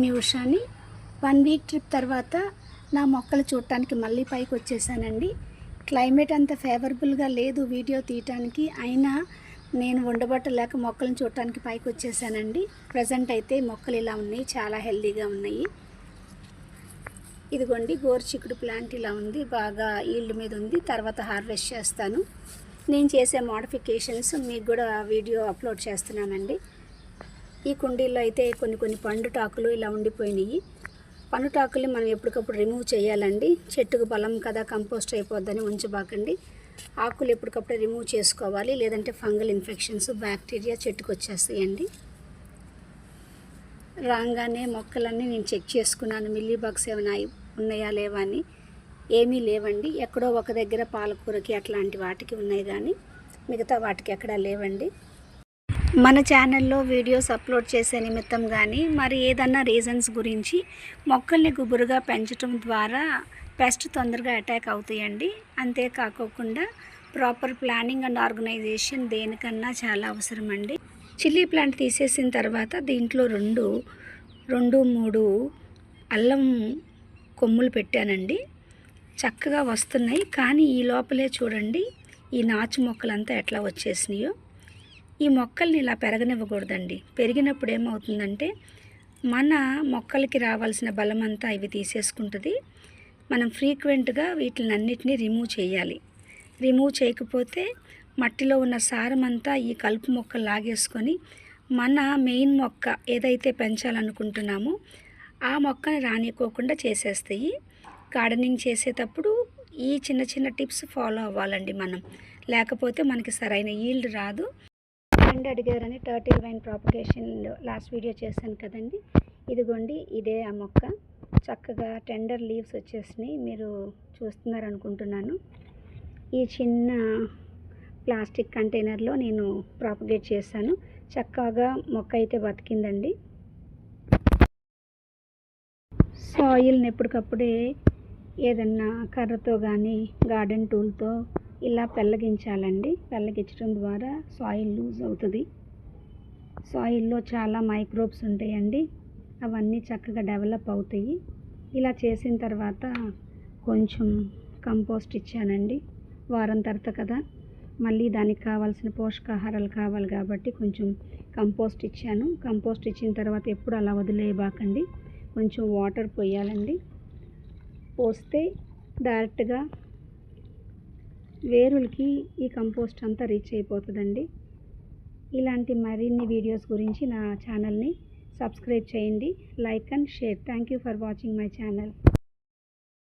మీ ఉషాని 1 week trip తర్వాత నా మొక్కలు చూడటానికి మళ్ళీ పైకి వచ్చేసానండి. క్లైమేట్ అంత ఫేవరబుల్గా లేదు వీడియో తీయటానికి, అయినా నేను ఉండబట్టలేక మొక్కలను చూడటానికి పైకి వచ్చేసానండి. ప్రజెంట్ అయితే మొక్కలు ఇలా ఉన్నాయి, చాలా హెల్దీగా ఉన్నాయి. ఇదిగోండి గోరుచిక్కుడు ప్లాంట్ ఇలా ఉంది, బాగా ఈల్డ్ మీద ఉంది. తర్వాత హార్వెస్ట్ చేస్తాను. నేను చేసే మోడిఫికేషన్స్ మీకు కూడా వీడియో అప్లోడ్ చేస్తున్నానండి. ఈ కుండీల్లో అయితే కొన్ని పండుటాకులు ఇలా ఉండిపోయినాయి. పండుటాకుల్ని మనం ఎప్పటికప్పుడు రిమూవ్ చేయాలండి. చెట్టుకు బలం కదా, కంపోస్ట్ అయిపోద్దని ఉంచబాకండి. ఆకులు ఎప్పటికప్పుడు రిమూవ్ చేసుకోవాలి, లేదంటే ఫంగల్ ఇన్ఫెక్షన్స్, బ్యాక్టీరియా చెట్టుకు వచ్చేస్తాయండి. రాగానే మొక్కలన్నీ నేను చెక్ చేసుకున్నాను, మిల్లీ బగ్స్ ఏమైనా ఉన్నాయా లేవా అని. ఏమీ లేవండి. ఎక్కడో ఒక దగ్గర పాలకూరకి అట్లాంటి వాటికి ఉన్నాయి, కానీ మిగతా వాటికి ఎక్కడా లేవండి. మన ఛానల్లో వీడియోస్ అప్లోడ్ చేసే నిమిత్తం కానీ మరి ఏదన్నా రీజన్స్ గురించి మొక్కల్ని గుబురుగా పెంచడం ద్వారా పెస్ట్ తొందరగా అటాక్ అవుతాయండి. అంతేకాకుండా ప్రాపర్ ప్లానింగ్ అండ్ ఆర్గనైజేషన్ దేనికన్నా చాలా అవసరం అండి. చిల్లీ ప్లాంట్ తీసేసిన తర్వాత దీంట్లో రెండు మూడు అల్లం కొమ్ములు పెట్టానండి. చక్కగా వస్తున్నాయి, కానీ ఈ లోపలే చూడండి ఈ నాచు మొక్కలంతా ఎట్లా వచ్చేసినాయో. ఈ మొక్కల్ని ఇలా పెరగనివ్వకూడదండి. పెరిగినప్పుడు ఏమవుతుందంటే మన మొక్కలకి రావాల్సిన బలం అంతా ఇవి తీసేసుకుంటుంది. మనం ఫ్రీక్వెంట్గా వీటిని అన్నిటినీ రిమూవ్ చేయాలి. రిమూవ్ చేయకపోతే మట్టిలో ఉన్న సారం అంతా ఈ కలుపు మొక్కలు లాగేసుకొని మన మెయిన్ మొక్క ఏదైతే పెంచాలనుకుంటున్నామో ఆ మొక్కని రానివ్వకుండా చేసేస్తాయి. గార్డెనింగ్ చేసేటప్పుడు ఈ చిన్న టిప్స్ ఫాలో అవ్వాలండి మనం, లేకపోతే మనకి సరైన ఈల్డ్ రాదు. ఫ్రెండ్ అడిగారని turtle vine propagation last video చేశాను కదండి. ఇదిగోండి ఇదే ఆ మొక్క. చక్కగా టెండర్ లీవ్స్ వచ్చేసినాయి, మీరు చూస్తున్నారు అనుకుంటున్నాను. ఈ చిన్న ప్లాస్టిక్ కంటైనర్లో నేను ప్రాపగేట్ చేశాను. చక్కగా మొక్క అయితే బతికిందండి. సాయిల్ని ఎప్పటికప్పుడే ఏదన్నా కర్రతో కానీ గార్డెన్ టూల్తో ఇలా పెళ్ళగించాలండి. పెళ్ళగించడం ద్వారా సాయిల్ లూజ్ అవుతుంది. సాయిల్లో చాలా మైక్రోబ్స్ ఉంటాయండి, అవన్నీ చక్కగా డెవలప్ అవుతాయి. ఇలా చేసిన తర్వాత కొంచెం కంపోస్ట్ ఇచ్చానండి. వారం తర్వాత కదా, మళ్ళీ దానికి కావాల్సిన పోషకాహారాలు కావాలి కాబట్టి కొంచెం కంపోస్ట్ ఇచ్చాను. కంపోస్ట్ ఇచ్చిన తర్వాత ఎప్పుడు అలా వదిలేయబాకండి, కొంచెం వాటర్ పోయాలండి. పోస్తే డైరెక్ట్గా వేరులకి ఈ కంపోస్ట్ అంతా రీచ్ అయిపోతుందండి. ఇలాంటి మరిన్ని వీడియోస్ గురించి నా ఛానల్ని సబ్స్క్రైబ్ చేయండి, like and share. Thank you for watching my channel.